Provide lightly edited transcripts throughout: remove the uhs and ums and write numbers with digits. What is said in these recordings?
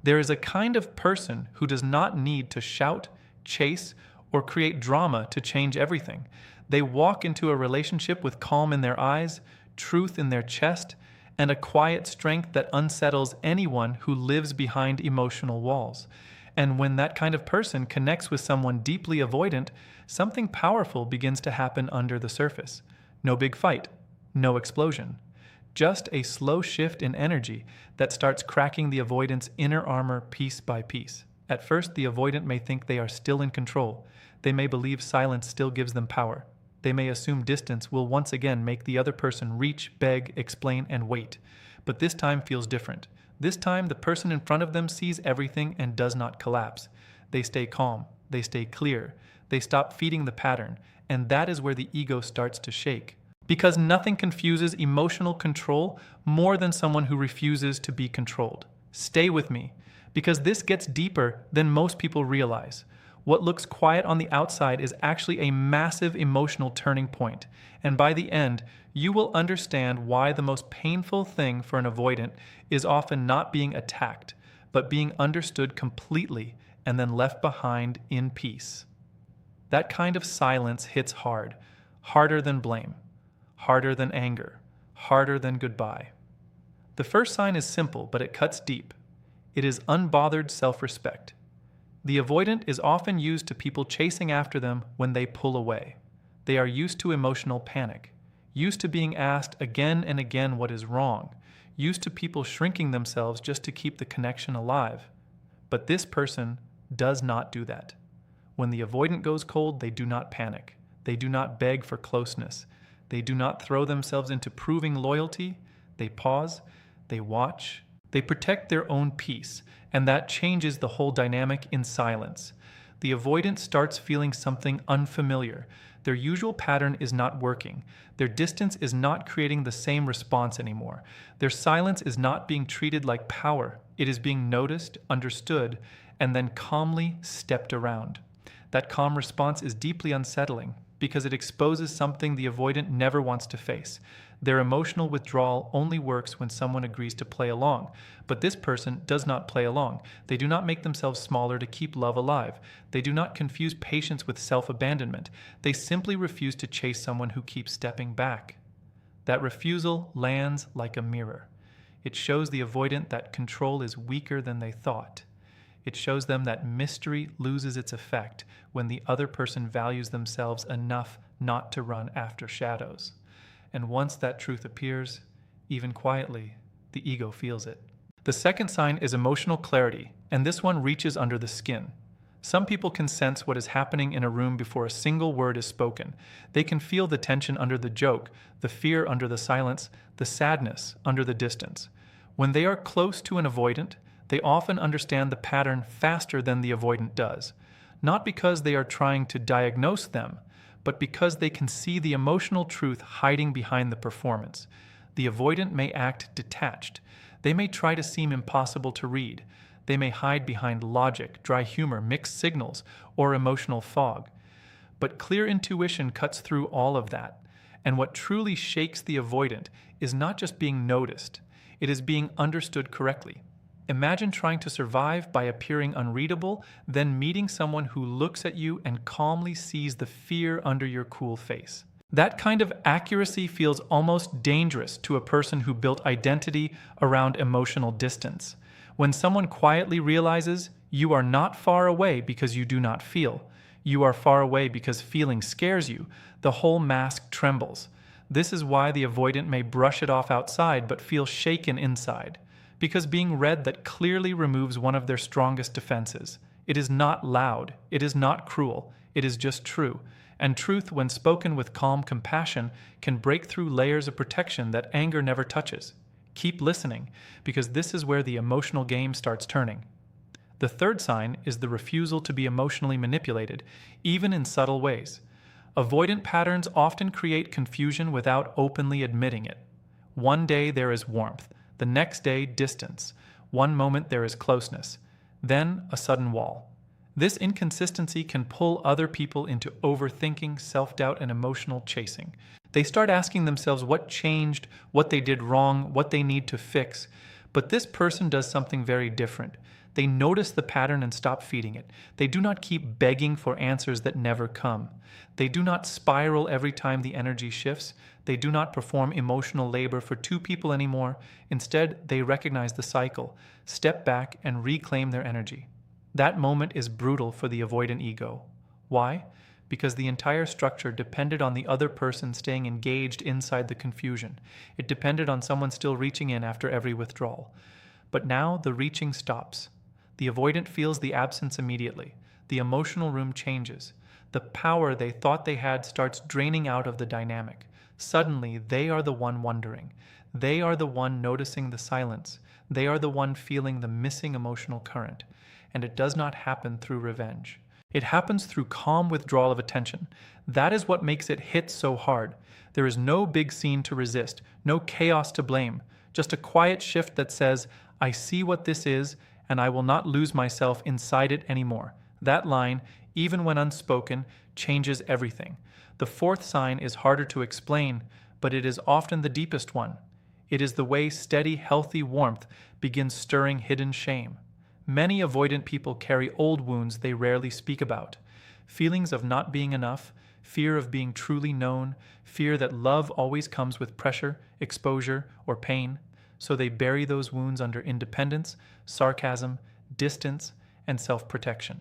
There is a kind of person who does not need to shout, chase, or create drama to change everything. They walk into a relationship with calm in their eyes, truth in their chest, and a quiet strength that unsettles anyone who lives behind emotional walls. And when that kind of person connects with someone deeply avoidant, something powerful begins to happen under the surface. No big fight, no explosion. Just a slow shift in energy that starts cracking the avoidant's inner armor piece by piece. At first, the avoidant may think they are still in control. They may believe silence still gives them power. They may assume distance will once again make the other person reach, beg, explain, and wait. But this time feels different. This time, the person in front of them sees everything and does not collapse. They stay calm. They stay clear. They stop feeding the pattern. And that is where the ego starts to shake. Because nothing confuses emotional control more than someone who refuses to be controlled. Stay with me, because this gets deeper than most people realize. What looks quiet on the outside is actually a massive emotional turning point, and by the end, you will understand why the most painful thing for an avoidant is often not being attacked, but being understood completely and then left behind in peace. That kind of silence hits hard, harder than blame, harder than anger, harder than goodbye. The first sign is simple, but it cuts deep. It is unbothered self-respect. The avoidant is often used to people chasing after them when they pull away. They are used to emotional panic, used to being asked again and again what is wrong, used to people shrinking themselves just to keep the connection alive. But this person does not do that. When the avoidant goes cold, they do not panic. They do not beg for closeness. They do not throw themselves into proving loyalty. They pause, they watch, they protect their own peace, and that changes the whole dynamic in silence. The avoidant starts feeling something unfamiliar. Their usual pattern is not working. Their distance is not creating the same response anymore. Their silence is not being treated like power. It is being noticed, understood, and then calmly stepped around. That calm response is deeply unsettling because it exposes something the avoidant never wants to face. Their emotional withdrawal only works when someone agrees to play along, but this person does not play along. They do not make themselves smaller to keep love alive. They do not confuse patience with self-abandonment. They simply refuse to chase someone who keeps stepping back. That refusal lands like a mirror. It shows the avoidant that control is weaker than they thought. It shows them that mystery loses its effect when the other person values themselves enough not to run after shadows. And once that truth appears, even quietly, the ego feels it. The second sign is emotional clarity, and this one reaches under the skin. Some people can sense what is happening in a room before a single word is spoken. They can feel the tension under the joke, the fear under the silence, the sadness under the distance. When they are close to an avoidant, they often understand the pattern faster than the avoidant does. Not because they are trying to diagnose them, but because they can see the emotional truth hiding behind the performance. The avoidant may act detached. They may try to seem impossible to read. They may hide behind logic, dry humor, mixed signals, or emotional fog. But clear intuition cuts through all of that. And what truly shakes the avoidant is not just being noticed, it is being understood correctly. Imagine trying to survive by appearing unreadable, then meeting someone who looks at you and calmly sees the fear under your cool face. That kind of accuracy feels almost dangerous to a person who built identity around emotional distance. When someone quietly realizes you are not far away because you do not feel, you are far away because feeling scares you, the whole mask trembles. This is why the avoidant may brush it off outside but feel shaken inside. Because being read that clearly removes one of their strongest defenses. It is not loud, it is not cruel, it is just true. And truth, when spoken with calm compassion, can break through layers of protection that anger never touches. Keep listening, because this is where the emotional game starts turning. The third sign is the refusal to be emotionally manipulated, even in subtle ways. Avoidant patterns often create confusion without openly admitting it. One day there is warmth. The next day, distance. One moment there is closeness. Then a sudden wall. This inconsistency can pull other people into overthinking, self-doubt, and emotional chasing. They start asking themselves what changed, what they did wrong, what they need to fix. But this person does something very different. They notice the pattern and stop feeding it. They do not keep begging for answers that never come. They do not spiral every time the energy shifts. They do not perform emotional labor for two people anymore. Instead, they recognize the cycle, step back, and reclaim their energy. That moment is brutal for the avoidant ego. Why? Because the entire structure depended on the other person staying engaged inside the confusion. It depended on someone still reaching in after every withdrawal. But now the reaching stops. The avoidant feels the absence immediately. The emotional room changes. The power they thought they had starts draining out of the dynamic. Suddenly, they are the one wondering. They are the one noticing the silence. They are the one feeling the missing emotional current. And it does not happen through revenge. It happens through calm withdrawal of attention. That is what makes it hit so hard. There is no big scene to resist, no chaos to blame, just a quiet shift that says, I see what this is, and I will not lose myself inside it anymore. That line, even when unspoken, changes everything. The fourth sign is harder to explain, but it is often the deepest one. It is the way steady, healthy warmth begins stirring hidden shame. Many avoidant people carry old wounds they rarely speak about. Feelings of not being enough, fear of being truly known, fear that love always comes with pressure, exposure, or pain. So they bury those wounds under independence, sarcasm, distance, and self-protection.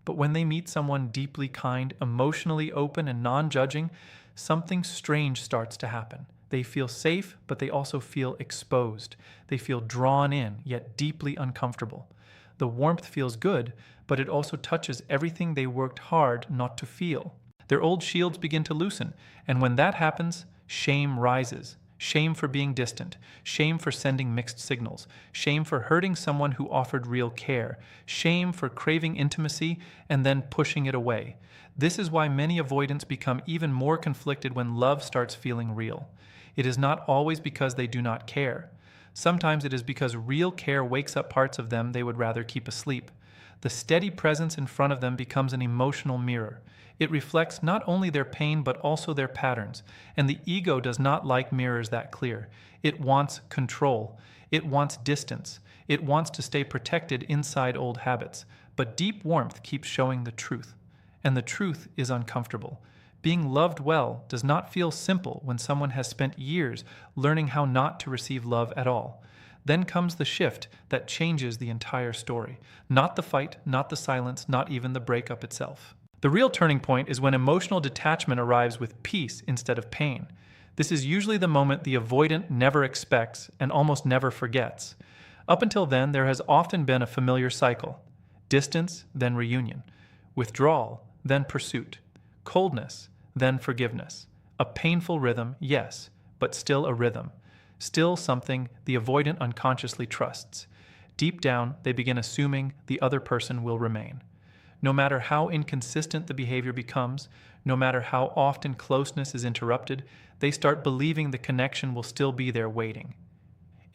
But when they meet someone deeply kind, emotionally open, and non-judging, something strange starts to happen. They feel safe, but they also feel exposed. They feel drawn in, yet deeply uncomfortable. The warmth feels good, but it also touches everything they worked hard not to feel. Their old shields begin to loosen, and when that happens, shame rises. Shame for being distant, shame for sending mixed signals, shame for hurting someone who offered real care, shame for craving intimacy and then pushing it away. This is why many avoidants become even more conflicted when love starts feeling real. It is not always because they do not care. Sometimes it is because real care wakes up parts of them they would rather keep asleep. The steady presence in front of them becomes an emotional mirror. It reflects not only their pain but also their patterns, and the ego does not like mirrors that clear. It wants control. It wants distance. It wants to stay protected inside old habits. But deep warmth keeps showing the truth, and the truth is uncomfortable. Being loved well does not feel simple when someone has spent years learning how not to receive love at all. Then comes the shift that changes the entire story. Not the fight, not the silence, not even the breakup itself. The real turning point is when emotional detachment arrives with peace instead of pain. This is usually the moment the avoidant never expects and almost never forgets. Up until then, there has often been a familiar cycle. Distance, then reunion. Withdrawal, then pursuit. Coldness, then forgiveness. A painful rhythm, yes, but still a rhythm. Still something the avoidant unconsciously trusts. Deep down, they begin assuming the other person will remain. No matter how inconsistent the behavior becomes, no matter how often closeness is interrupted, they start believing the connection will still be there waiting.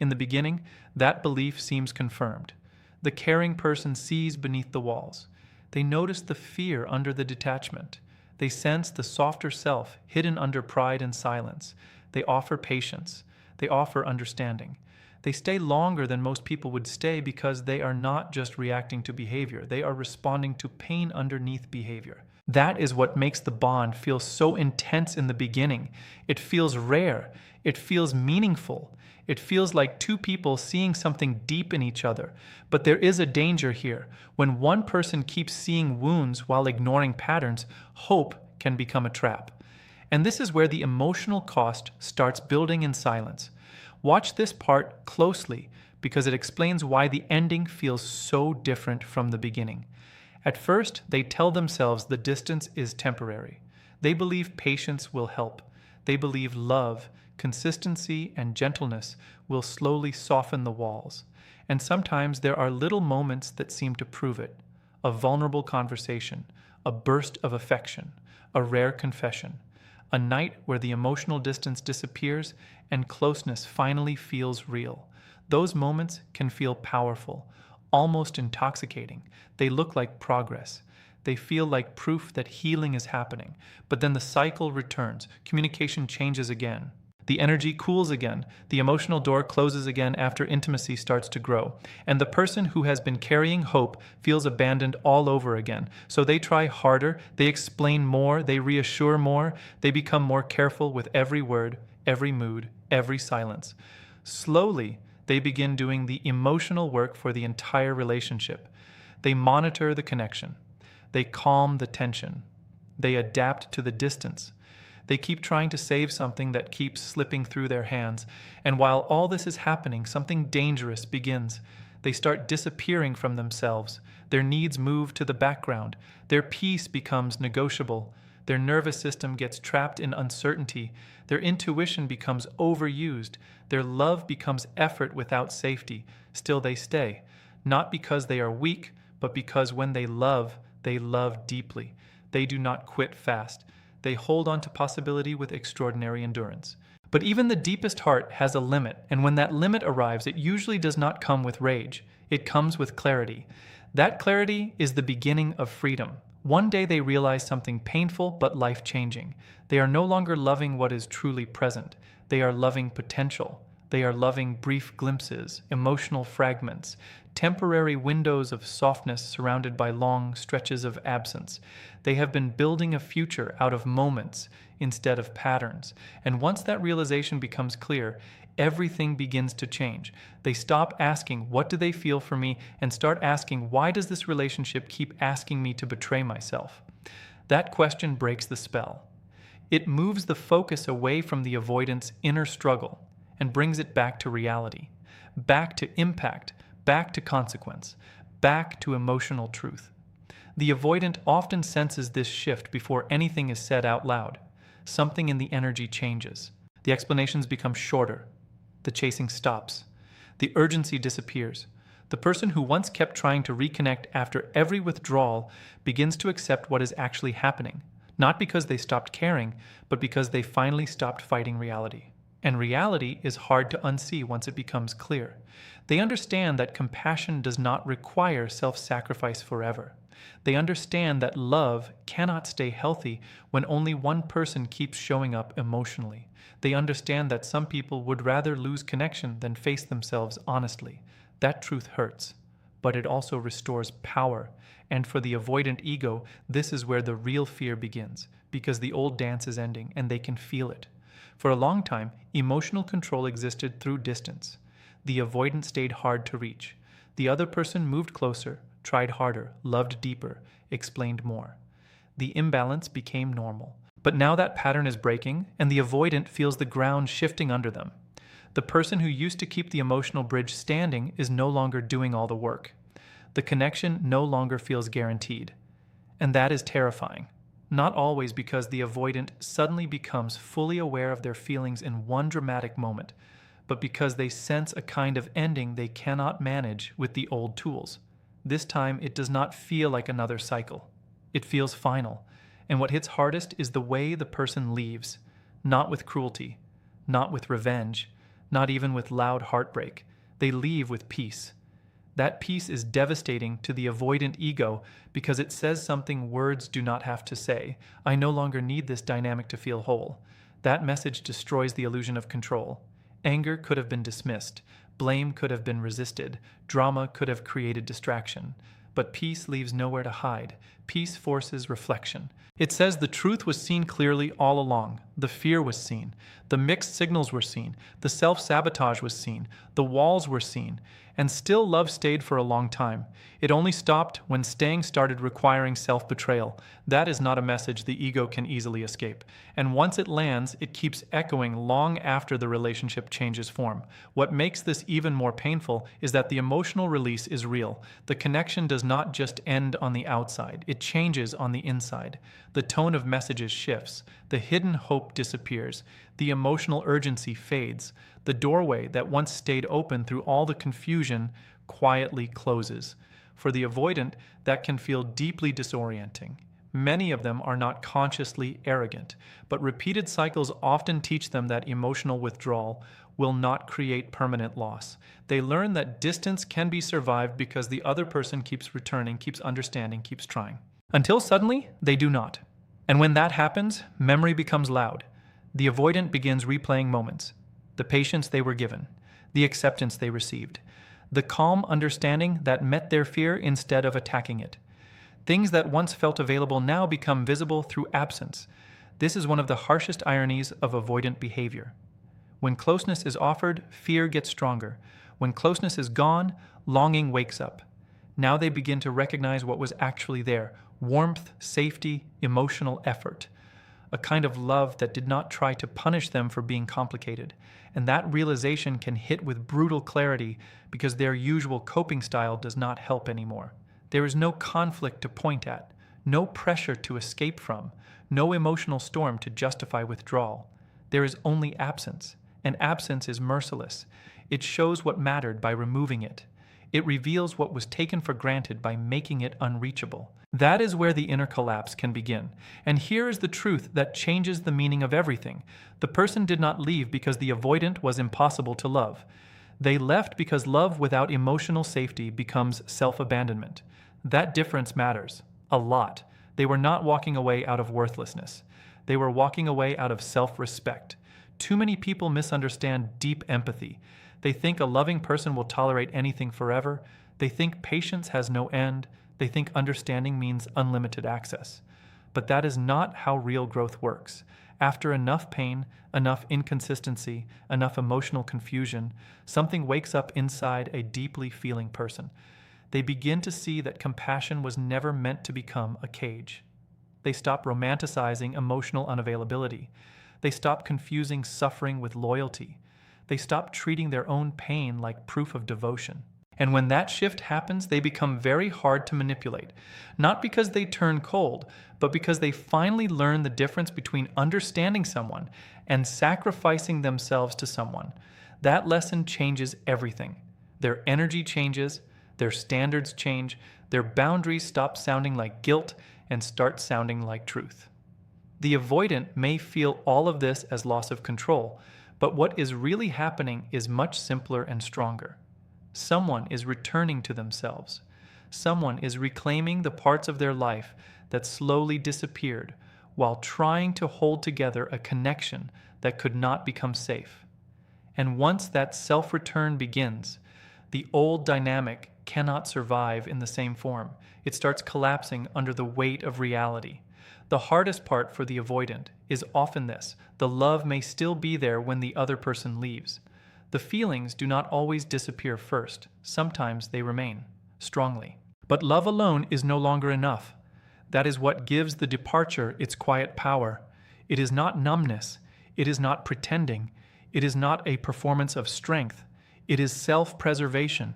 In the beginning, that belief seems confirmed. The caring person sees beneath the walls. They notice the fear under the detachment. They sense the softer self hidden under pride and silence. They offer patience. They offer understanding. They stay longer than most people would stay because they are not just reacting to behavior. They are responding to pain underneath behavior. That is what makes the bond feel so intense in the beginning. It feels rare. It feels meaningful. It feels like two people seeing something deep in each other. But there is a danger here. When one person keeps seeing wounds while ignoring patterns, hope can become a trap. And this is where the emotional cost starts building in silence. Watch this part closely because it explains why the ending feels so different from the beginning. At first, they tell themselves the distance is temporary. They believe patience will help. They believe love, consistency, and gentleness will slowly soften the walls. And sometimes there are little moments that seem to prove it. A vulnerable conversation, a burst of affection, a rare confession. A night where the emotional distance disappears and closeness finally feels real. Those moments can feel powerful, almost intoxicating. They look like progress. They feel like proof that healing is happening. But then the cycle returns. Communication changes again. The energy cools again, the emotional door closes again after intimacy starts to grow, and the person who has been carrying hope feels abandoned all over again. So they try harder, they explain more, they reassure more, they become more careful with every word, every mood, every silence. Slowly, they begin doing the emotional work for the entire relationship. They monitor the connection. They calm the tension. They adapt to the distance. They keep trying to save something that keeps slipping through their hands. And while all this is happening, something dangerous begins. They start disappearing from themselves. Their needs move to the background. Their peace becomes negotiable. Their nervous system gets trapped in uncertainty. Their intuition becomes overused. Their love becomes effort without safety. Still they stay. Not because they are weak, but because when they love deeply. They do not quit fast. They hold on to possibility with extraordinary endurance. But even the deepest heart has a limit, and when that limit arrives, it usually does not come with rage. It comes with clarity. That clarity is the beginning of freedom. One day they realize something painful but life-changing. They are no longer loving what is truly present. They are loving potential. They are loving brief glimpses, emotional fragments, temporary windows of softness surrounded by long stretches of absence. They have been building a future out of moments instead of patterns. And once that realization becomes clear, everything begins to change. They stop asking, "What do they feel for me?" and start asking, "Why does this relationship keep asking me to betray myself?" That question breaks the spell. It moves the focus away from the avoidant's inner struggle and brings it back to reality, back to impact, back to consequence, back to emotional truth. The avoidant often senses this shift before anything is said out loud. Something in the energy changes. The explanations become shorter. The chasing stops. The urgency disappears. The person who once kept trying to reconnect after every withdrawal begins to accept what is actually happening, not because they stopped caring, but because they finally stopped fighting reality. And reality is hard to unsee once it becomes clear. They understand that compassion does not require self-sacrifice forever. They understand that love cannot stay healthy when only one person keeps showing up emotionally. They understand that some people would rather lose connection than face themselves honestly. That truth hurts, but it also restores power. And for the avoidant ego, this is where the real fear begins, because the old dance is ending and they can feel it. For a long time, emotional control existed through distance. The avoidant stayed hard to reach. The other person moved closer, tried harder, loved deeper, explained more. The imbalance became normal. But now that pattern is breaking, and the avoidant feels the ground shifting under them. The person who used to keep the emotional bridge standing is no longer doing all the work. The connection no longer feels guaranteed. And that is terrifying. Not always because the avoidant suddenly becomes fully aware of their feelings in one dramatic moment, but because they sense a kind of ending they cannot manage with the old tools. This time, it does not feel like another cycle. It feels final. And what hits hardest is the way the person leaves. Not with cruelty, not with revenge, not even with loud heartbreak. They leave with peace. That peace is devastating to the avoidant ego because it says something words do not have to say. I no longer need this dynamic to feel whole. That message destroys the illusion of control. Anger could have been dismissed. Blame could have been resisted. Drama could have created distraction. But peace leaves nowhere to hide. Peace forces reflection. It says the truth was seen clearly all along. The fear was seen. The mixed signals were seen. The self-sabotage was seen. The walls were seen. And still love stayed for a long time. It only stopped when staying started requiring self-betrayal. That is not a message the ego can easily escape. And once it lands, it keeps echoing long after the relationship changes form. What makes this even more painful is that the emotional release is real. The connection does not just end on the outside. It changes on the inside. The tone of messages shifts. The hidden hope disappears. The emotional urgency fades. The doorway that once stayed open through all the confusion quietly closes. For the avoidant, that can feel deeply disorienting. Many of them are not consciously arrogant, but repeated cycles often teach them that emotional withdrawal will not create permanent loss. They learn that distance can be survived because the other person keeps returning, keeps understanding, keeps trying. Until suddenly, they do not. And when that happens, memory becomes loud. The avoidant begins replaying moments, the patience they were given, the acceptance they received, the calm understanding that met their fear instead of attacking it. Things that once felt available now become visible through absence. This is one of the harshest ironies of avoidant behavior. When closeness is offered, fear gets stronger. When closeness is gone, longing wakes up. Now they begin to recognize what was actually there: warmth, safety, emotional effort. A kind of love that did not try to punish them for being complicated. And that realization can hit with brutal clarity because their usual coping style does not help anymore. There is no conflict to point at, no pressure to escape from, no emotional storm to justify withdrawal. There is only absence, and absence is merciless. It shows what mattered by removing it. It reveals what was taken for granted by making it unreachable. That is where the inner collapse can begin. And here is the truth that changes the meaning of everything. The person did not leave because the avoidant was impossible to love. They left because love without emotional safety becomes self-abandonment. That difference matters a lot. They were not walking away out of worthlessness. They were walking away out of self-respect. Too many people misunderstand deep empathy. They think a loving person will tolerate anything forever. They think patience has no end. They think understanding means unlimited access. But that is not how real growth works. After enough pain, enough inconsistency, enough emotional confusion, something wakes up inside a deeply feeling person. They begin to see that compassion was never meant to become a cage. They stop romanticizing emotional unavailability. They stop confusing suffering with loyalty. They stop treating their own pain like proof of devotion. And when that shift happens, they become very hard to manipulate. Not because they turn cold, but because they finally learn the difference between understanding someone and sacrificing themselves to someone. That lesson changes everything. Their energy changes, their standards change, their boundaries stop sounding like guilt and start sounding like truth. The avoidant may feel all of this as loss of control, but what is really happening is much simpler and stronger. Someone is returning to themselves. Someone is reclaiming the parts of their life that slowly disappeared while trying to hold together a connection that could not become safe. And once that self-return begins, the old dynamic cannot survive in the same form. It starts collapsing under the weight of reality. The hardest part for the avoidant is often this: the love may still be there when the other person leaves. The feelings do not always disappear first. Sometimes they remain, strongly. But love alone is no longer enough. That is what gives the departure its quiet power. It is not numbness. It is not pretending. It is not a performance of strength. It is self-preservation.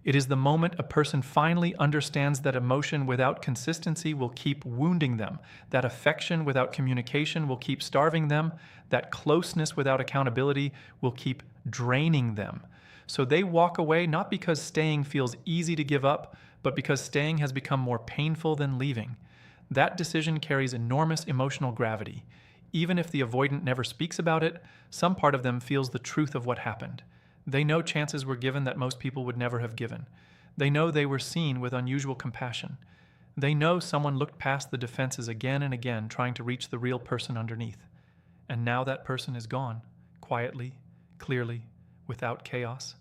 It is the moment a person finally understands that emotion without consistency will keep wounding them, that affection without communication will keep starving them, that closeness without accountability will keep draining them. So they walk away not because staying feels easy to give up, but because staying has become more painful than leaving. That decision carries enormous emotional gravity. Even if the avoidant never speaks about it, some part of them feels the truth of what happened. They know chances were given that most people would never have given. They know they were seen with unusual compassion. They know someone looked past the defenses again and again, trying to reach the real person underneath. And now that person is gone, quietly, clearly, without chaos.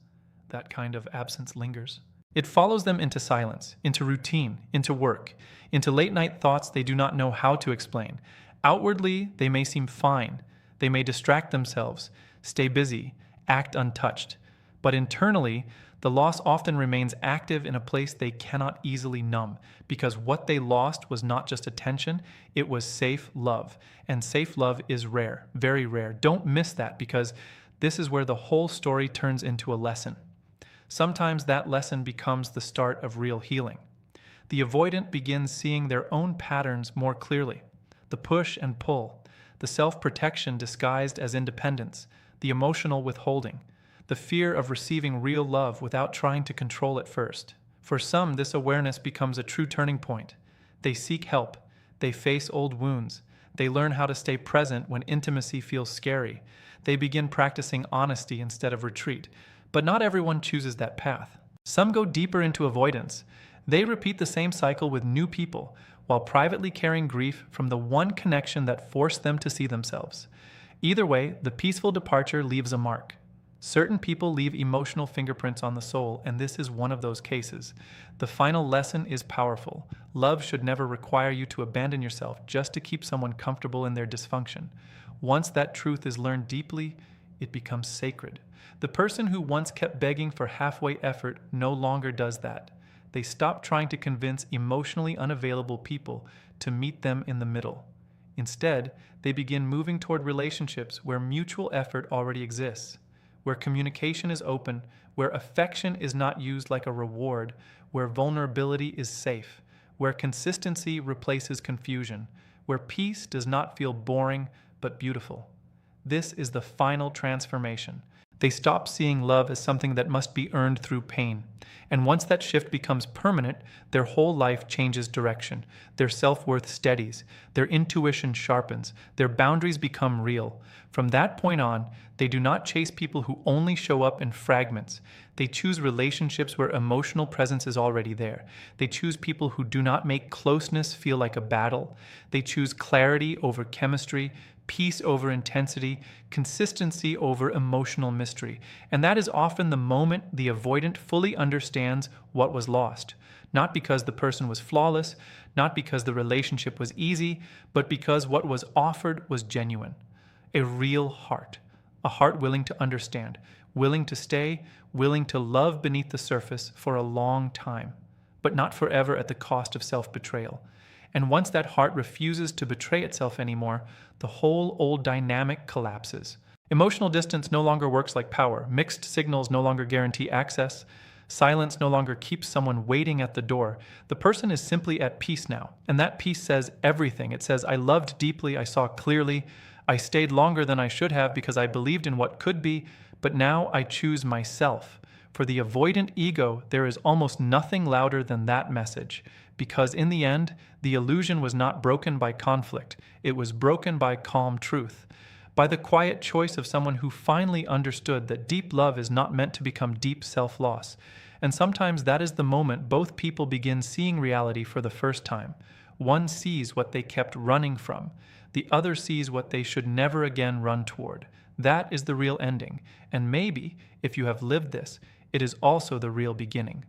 That kind of absence lingers. It follows them into silence, into routine, into work, into late-night thoughts they do not know how to explain. Outwardly, they may seem fine. They may distract themselves, stay busy, act untouched. But internally, the loss often remains active in a place they cannot easily numb, because what they lost was not just attention, it was safe love. And safe love is rare, very rare. Don't miss that, because this is where the whole story turns into a lesson. Sometimes that lesson becomes the start of real healing. The avoidant begins seeing their own patterns more clearly. The push and pull, the self-protection disguised as independence, the emotional withholding, the fear of receiving real love without trying to control it first. For some, this awareness becomes a true turning point. They seek help. They face old wounds. They learn how to stay present when intimacy feels scary. They begin practicing honesty instead of retreat. But not everyone chooses that path. Some go deeper into avoidance. They repeat the same cycle with new people, while privately carrying grief from the one connection that forced them to see themselves. Either way, the peaceful departure leaves a mark. Certain people leave emotional fingerprints on the soul, and this is one of those cases. The final lesson is powerful. Love should never require you to abandon yourself just to keep someone comfortable in their dysfunction. Once that truth is learned deeply, it becomes sacred. The person who once kept begging for halfway effort no longer does that. They stop trying to convince emotionally unavailable people to meet them in the middle. Instead, they begin moving toward relationships where mutual effort already exists, where communication is open, where affection is not used like a reward, where vulnerability is safe, where consistency replaces confusion, where peace does not feel boring but beautiful. This is the final transformation. They stop seeing love as something that must be earned through pain. And once that shift becomes permanent, their whole life changes direction. Their self-worth steadies. Their intuition sharpens. Their boundaries become real. From that point on, they do not chase people who only show up in fragments. They choose relationships where emotional presence is already there. They choose people who do not make closeness feel like a battle. They choose clarity over chemistry, peace over intensity, consistency over emotional mystery. And that is often the moment the avoidant fully understands what was lost. Not because the person was flawless, not because the relationship was easy, but because what was offered was genuine. A real heart. A heart willing to understand, willing to stay, willing to love beneath the surface for a long time, but not forever at the cost of self-betrayal. And once that heart refuses to betray itself anymore, the whole old dynamic collapses. Emotional distance no longer works like power. Mixed signals no longer guarantee access. Silence no longer keeps someone waiting at the door. The person is simply at peace now. And that peace says everything. It says, I loved deeply, I saw clearly, I stayed longer than I should have because I believed in what could be, but now I choose myself. For the avoidant ego, there is almost nothing louder than that message, because in the end, the illusion was not broken by conflict. It was broken by calm truth, by the quiet choice of someone who finally understood that deep love is not meant to become deep self-loss. And sometimes that is the moment both people begin seeing reality for the first time. One sees what they kept running from. The other sees what they should never again run toward. That is the real ending. And maybe, if you have lived this, it is also the real beginning.